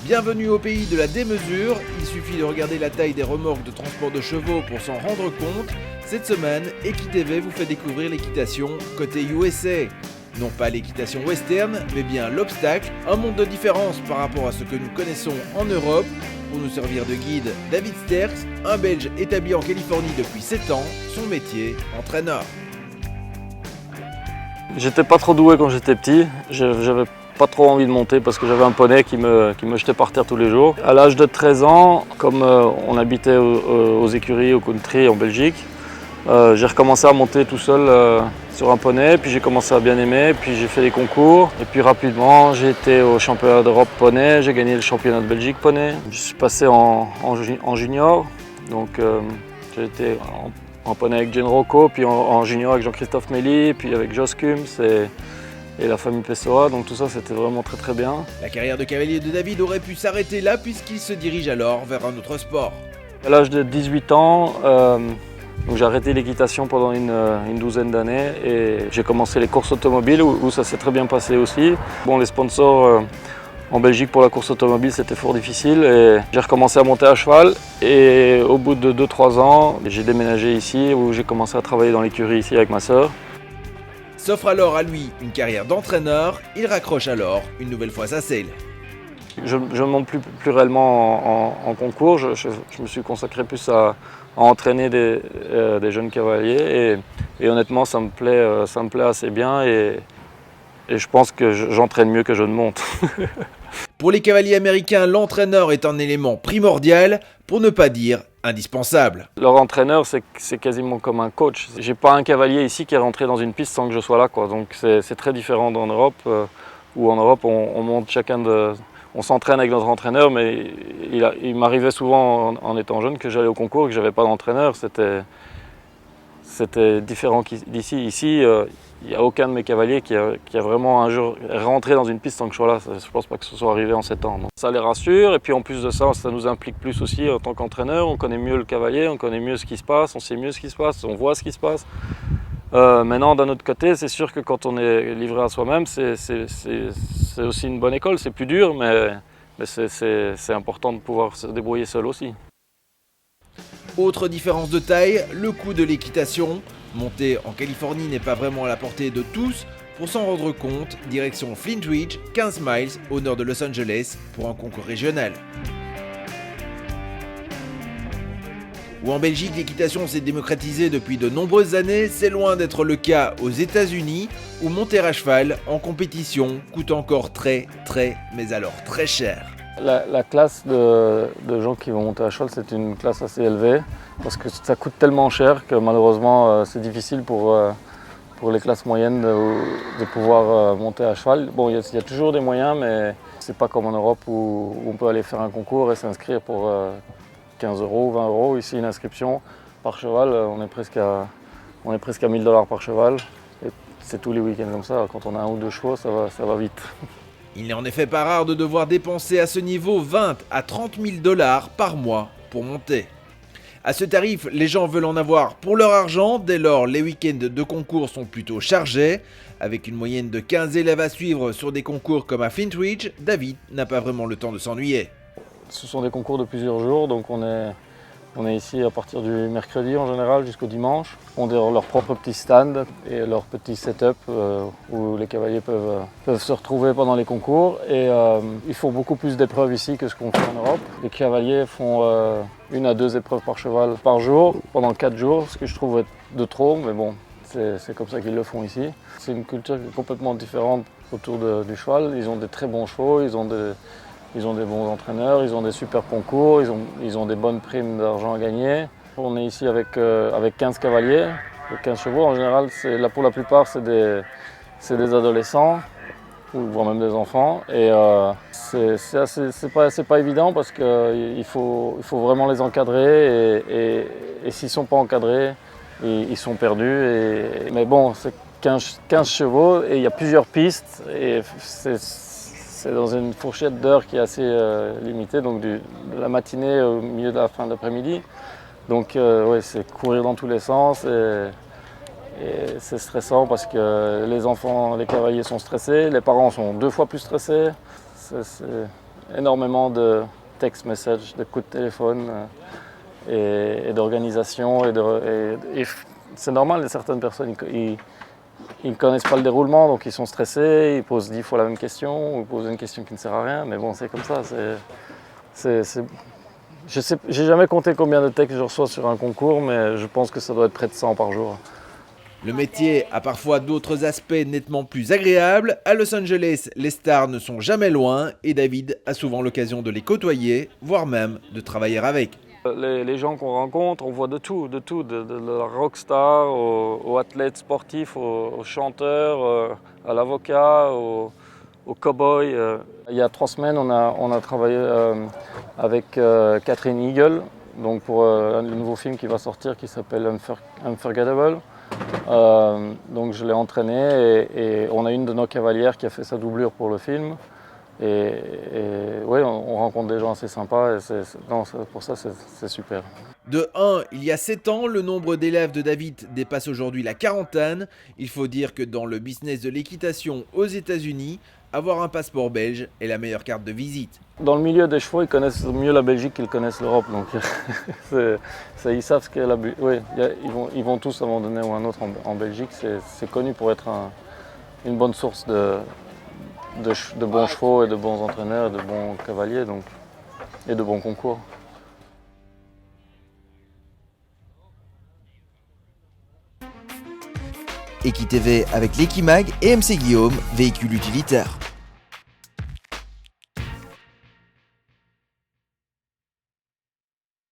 Bienvenue au pays de la démesure, il suffit de regarder la taille des remorques de transport de chevaux pour s'en rendre compte. Cette semaine, EquiTV vous fait découvrir l'équitation côté USA. Non pas l'équitation western, mais bien l'obstacle, un monde de différence par rapport à ce que nous connaissons en Europe. Pour nous servir de guide, David Sterckx, un Belge établi en Californie depuis 7 ans, son métier, entraîneur. J'étais pas trop doué quand j'étais petit, j'avais pas trop envie de monter parce que j'avais un poney qui me jetait par terre tous les jours. À l'âge de 13 ans, comme on habitait aux écuries, au country en Belgique, j'ai recommencé à monter tout seul sur un poney, puis j'ai commencé à bien aimer, puis j'ai fait des concours, et puis rapidement j'ai été au championnat d'Europe poney, j'ai gagné le championnat de Belgique poney. Je suis passé en junior, donc j'ai été en poney avec Jane Rocco, puis en junior avec Jean-Christophe Méli, puis avec Jos Kums et la famille Pessoa, donc tout ça c'était vraiment très très bien. La carrière de cavalier de David aurait pu s'arrêter là puisqu'il se dirige alors vers un autre sport. À l'âge de 18 ans, donc j'ai arrêté l'équitation pendant une douzaine d'années et j'ai commencé les courses automobiles où ça s'est très bien passé aussi. Bon, les sponsors en Belgique pour la course automobile c'était fort difficile et j'ai recommencé à monter à cheval et au bout de 2-3 ans j'ai déménagé ici où j'ai commencé à travailler dans l'écurie ici avec ma sœur. S'offre alors à lui une carrière d'entraîneur, il raccroche alors une nouvelle fois sa selle. Je ne monte plus réellement en concours, je me suis consacré plus à entraîner des jeunes cavaliers et honnêtement ça me plaît assez bien et je pense que j'entraîne mieux que je ne monte. Pour les cavaliers américains, l'entraîneur est un élément primordial, pour ne pas dire indispensable. Leur entraîneur, c'est quasiment comme un coach. J'ai pas un cavalier ici qui est rentré dans une piste sans que je sois là, quoi. Donc c'est très différent en Europe, où en Europe on monte on s'entraîne avec notre entraîneur, mais il m'arrivait souvent en étant jeune que j'allais au concours et que j'avais pas d'entraîneur. C'était différent d'ici. Ici, il n'y a aucun de mes cavaliers qui a vraiment un jour rentré dans une piste sans que je sois là. Je ne pense pas que ce soit arrivé en 7 ans. Donc, ça les rassure et puis en plus de ça, ça nous implique plus aussi en tant qu'entraîneur. On connaît mieux le cavalier, on connaît mieux ce qui se passe, on sait mieux ce qui se passe, on voit ce qui se passe. Maintenant, d'un autre côté, c'est sûr que quand on est livré à soi-même, c'est aussi une bonne école. C'est plus dur, mais c'est important de pouvoir se débrouiller seul aussi. Autre différence de taille, le coût de l'équitation. Monter en Californie n'est pas vraiment à la portée de tous. Pour s'en rendre compte, direction Flint Ridge, 15 miles au nord de Los Angeles pour un concours régional. Où en Belgique, l'équitation s'est démocratisée depuis de nombreuses années, c'est loin d'être le cas aux États-Unis, où monter à cheval en compétition coûte encore très, mais alors très cher. La classe de gens qui vont monter à cheval, c'est une classe assez élevée parce que ça coûte tellement cher que malheureusement c'est difficile pour les classes moyennes de pouvoir monter à cheval. Bon, il y a toujours des moyens, mais c'est pas comme en Europe où on peut aller faire un concours et s'inscrire pour 15 €, 20 €. Ici, une inscription par cheval, on est presque à 1000 $ par cheval. Et c'est tous les week-ends comme ça. Quand on a 1 ou 2 chevaux, ça va vite. Il n'est en effet pas rare de devoir dépenser à ce niveau 20 à 30 000 $ par mois pour monter. À ce tarif, les gens veulent en avoir pour leur argent, dès lors les week-ends de concours sont plutôt chargés. Avec une moyenne de 15 élèves à suivre sur des concours comme à Flint Ridge, David n'a pas vraiment le temps de s'ennuyer. Ce sont des concours de plusieurs jours, donc on est ici à partir du mercredi en général jusqu'au dimanche. On a leur propre petit stand et leur petit setup où les cavaliers peuvent se retrouver pendant les concours. Et ils font beaucoup plus d'épreuves ici que ce qu'on fait en Europe. Les cavaliers font 1 à 2 épreuves par cheval par jour pendant 4 jours, ce que je trouve être de trop, mais bon, c'est comme ça qu'ils le font ici. C'est une culture qui est complètement différente autour du cheval. Ils ont des très bons chevaux, ils ont des bons entraîneurs, ils ont des super concours, ils ont des bonnes primes d'argent à gagner. On est ici avec 15 cavaliers, 15 chevaux. En général, pour la plupart, c'est des adolescents, voire même des enfants. Et c'est pas évident parce qu'il faut vraiment les encadrer. Et s'ils ne sont pas encadrés, ils sont perdus. Mais bon, c'est 15 chevaux et il y a plusieurs pistes. Et c'est dans une fourchette d'heures qui est assez limitée, donc de la matinée au milieu de la fin d'après-midi. Donc ouais, c'est courir dans tous les sens et c'est stressant parce que les enfants, les cavaliers sont stressés, les parents sont 2 fois plus stressés. énormément de text messages, de coups de téléphone et d'organisation. Et c'est normal, certaines personnes, ils ne connaissent pas le déroulement, donc ils sont stressés, ils posent 10 fois la même question, ou ils posent une question qui ne sert à rien, mais bon, c'est comme ça. J'ai jamais compté combien de textes je reçois sur un concours, mais je pense que ça doit être près de 100 par jour. Le métier a parfois d'autres aspects nettement plus agréables. À Los Angeles, les stars ne sont jamais loin et David a souvent l'occasion de les côtoyer, voire même de travailler avec. Les gens qu'on rencontre, on voit de tout, de la rockstar aux athlètes sportifs, aux chanteurs, à l'avocat, aux cow-boys. Il y a 3 semaines, on a travaillé avec Catherine Eagle, donc pour le nouveau film qui va sortir qui s'appelle Unforgettable. Donc je l'ai entraînée et on a une de nos cavalières qui a fait sa doublure pour le film. Et oui, on rencontre des gens assez sympas et pour ça c'est super. De 1, il y a 7 ans, le nombre d'élèves de David dépasse aujourd'hui la quarantaine. Il faut dire que dans le business de l'équitation aux États-Unis, avoir un passeport belge est la meilleure carte de visite. Dans le milieu des chevaux, ils connaissent mieux la Belgique qu'ils connaissent l'Europe. Donc ils savent ce qu'est la Belgique. Oui, ils vont tous à un moment donné ou un autre en Belgique. C'est connu pour être une bonne source de bons chevaux et de bons entraîneurs, de bons cavaliers et de bons concours. EquiTV avec l'Equimag et MC Guillaume, véhicule utilitaire.